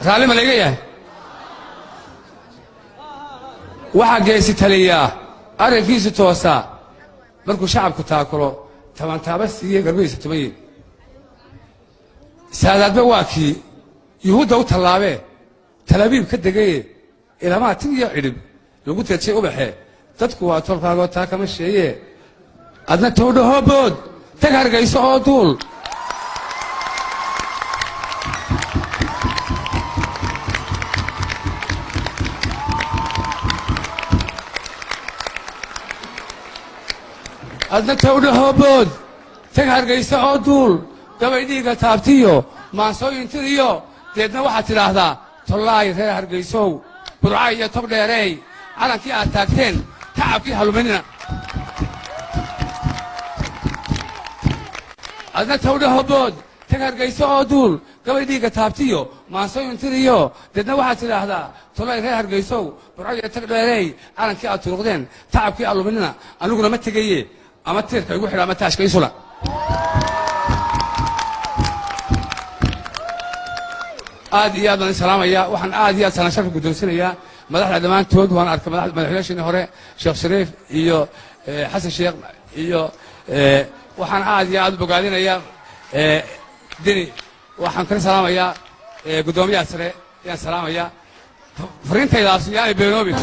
raalli ma laga yahay waxaa geesi taliyaa arrinkiisu toosaa markuu shacabku taakulo tabantaaba siiye garbihiisa tumayin saadaadba waa kii yuhuudda u tallaabee talaabiib ka degaye ilamaa tin iyo cidhib lagu teedshay ubaxee dadku waa tolkaagoo taa kama sheeyee adna towdhahoo bood tag hargayso oo duul adna towdhahoo bood tag hargayso oo duul gabay dhiigga taabtiyo maansooyin tiriyo deedna waxaad tidhaahdaa tollaay reer hargaysow burca iyo tob dheereey calankii aad taagteen tacabkii haluminina adna towdhahoo bood tag hargayso oo duul gabay dhiigga taabtiyo maansooyin tiriyo deedna waxaad tidhaahdaa tollaay reer hargaysow burca iyo tog dheereey calankii aad turuqdeen tacabkii haluminina aniguna ma tegaye ama tiirka igu xidha ama taashka isula aad iyo aad baan salaamayaa waxaan aad iyo aad salaan sharka guddoonsinayaa madaxda dhammaantood waan arkay madaxweynaasheenii hore sheekh shariif iyo xasan sheekh iyo waxaan aad iyo aad u bogaadinayaa deni waxaan kala salaamayaa guddoomiyaha sare ayaan salaamayaa fariintaydaas yaanay beenoobin